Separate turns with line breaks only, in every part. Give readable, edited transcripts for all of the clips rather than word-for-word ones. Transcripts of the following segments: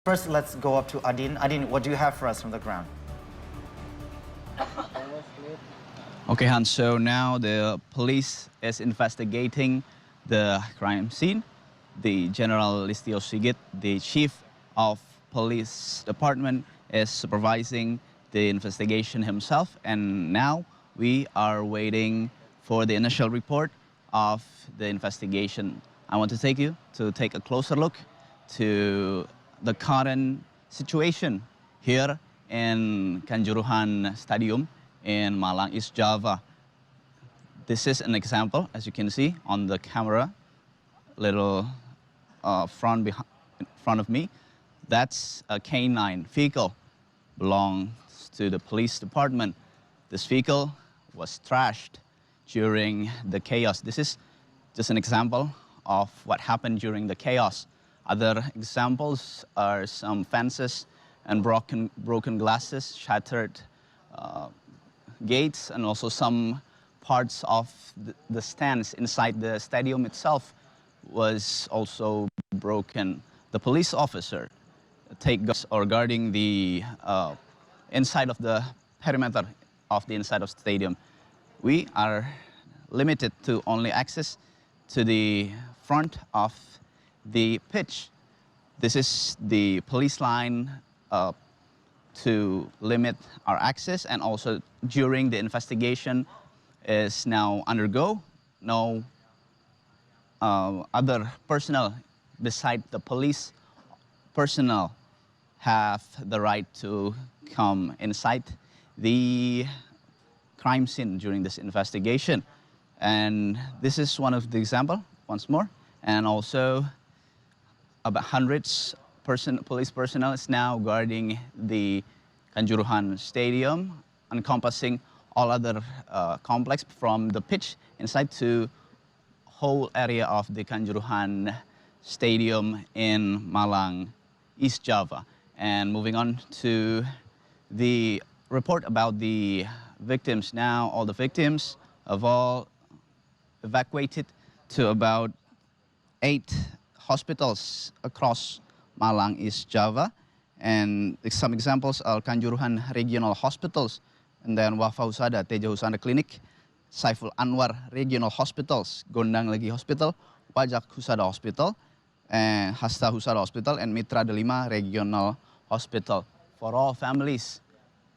First, let's go up to Adin. Adin, what do you have for us from the ground?
Okay, Hans, so now the police is investigating the crime scene. The General Listio Sigit, the chief of police department, is supervising the investigation himself. And now we are waiting for the initial report of the investigation. I want to take you to take a closer look to the current situation here in Kanjuruhan Stadium in Malang, East Java. This is an example, as you can see on the camera, little front of me. That's a K9 vehicle, belongs to the police department. This vehicle was trashed during the chaos. This is just an example of what happened during the chaos. Other examples are some fences and broken glasses, shattered gates, and also some parts of the stands inside the stadium itself was also broken. The police officer guarding the inside of the perimeter of the inside of the stadium. We are limited to only access to the front of the pitch. This is the police line to limit our access, and also during the investigation is now undergo. No other personnel beside the police personnel have the right to come inside the crime scene during this investigation. And this is one of the example, once more. And also about hundreds police personnel is now guarding the Kanjuruhan Stadium, encompassing all other complex from the pitch inside to whole area of the Kanjuruhan Stadium in Malang, East Java. And moving on to the report about the victims. Now all the victims have all evacuated to about 8 hospitals across Malang, East Java. And some examples are Kanjuruhan Regional Hospitals, and then Wafa Husada, Teja Husada Clinic, Saiful Anwar Regional Hospitals, Gondang Legi Hospital, Wajak Husada Hospital, and Hasta Husada Hospital, and Mitra Delima Regional Hospital. For all families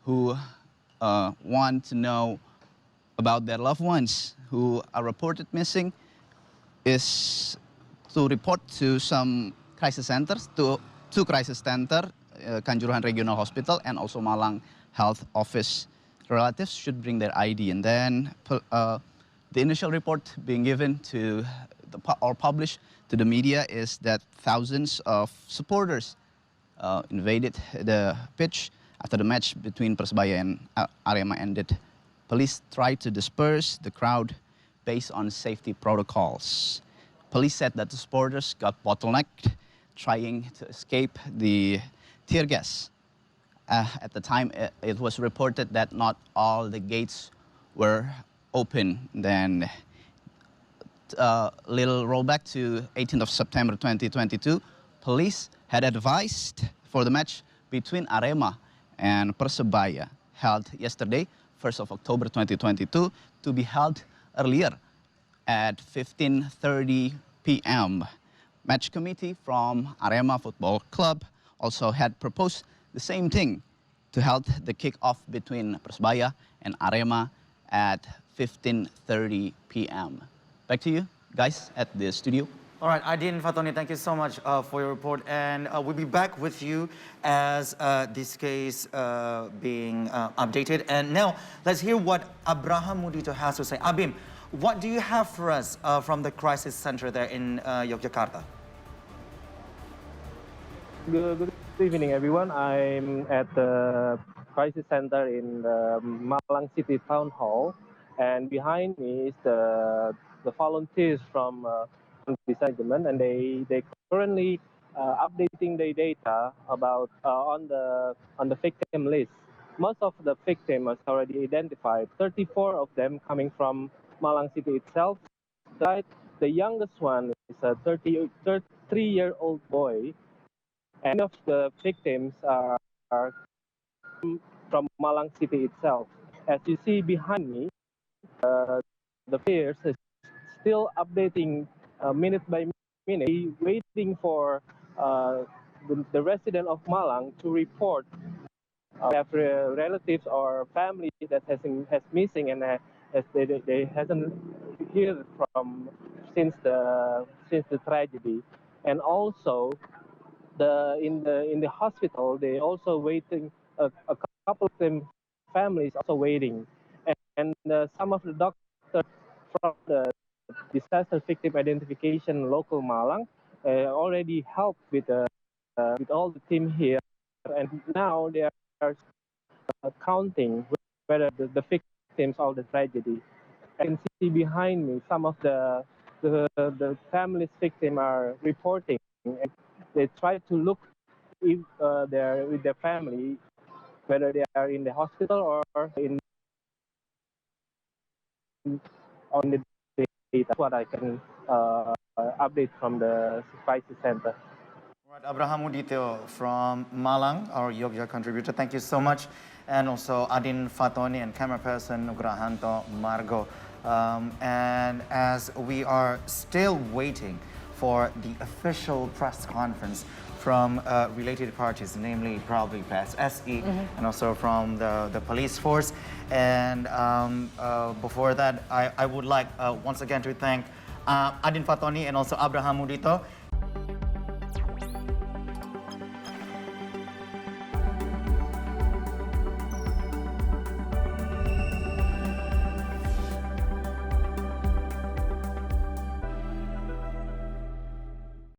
who want to know about their loved ones who are reported missing, is to report to some crisis centers, to two crisis center, Kanjuruhan Regional Hospital and also Malang Health Office. Relatives should bring their ID, and then the initial report being given to or published to the media is that thousands of supporters invaded the pitch after the match between Persebaya and Arema ended. Police tried to disperse the crowd based on safety protocols. Police said that the supporters got bottlenecked trying to escape the tear gas. At the time, it was reported that not all the gates were open. Then, little rollback to 18th of September 2022, police had advised for the match between Arema and Persebaya held yesterday, 1st of October 2022, to be held earlier at 15:30 p.m. Match committee from Arema Football Club also had proposed the same thing, to hold the kick-off between Persebaya and Arema at 15:30 p.m. Back to you guys at the studio.
All right, Adin Fatoni, thank you so much for your report, and we'll be back with you as this case being updated. And now, let's hear what Abraham Mudito has to say. Abim, what do you have for us from the crisis center there in Yogyakarta?
Good evening, everyone. I'm at the crisis center in the Malang City Town Hall, and behind me is the volunteers from this segment, and they currently updating the data about on the victim list. Most of the victims are already identified. 34 of them coming from Malang City itself. The youngest one is a 33-year-old boy And of the victims are from Malang City itself. As you see behind me, the players is still updating minute by minute, waiting for the resident of Malang to report have relatives or family that has missing and has they hasn't heard from since the tragedy, and also in the hospital they also waiting a couple of them families also waiting, and some of the doctors from the disaster victim identification local Malang already helped with all the team here, and now they are counting whether the victims of the tragedy. I can see behind me some of the families victim are reporting, and they try to look if they're with their family, whether they are in the hospital or in on the data. That's what I can update from the crisis center.
Right, Abraham Udito from Malang, our Yogya contributor. Thank you so much. And also Adin Fatoni and camera person Nugrahanto Margo. And as we are still waiting for the official press conference from related parties, namely probably PSSE and also from the police force. And before that, I would like once again to thank Adin Fatoni and also Abraham Udito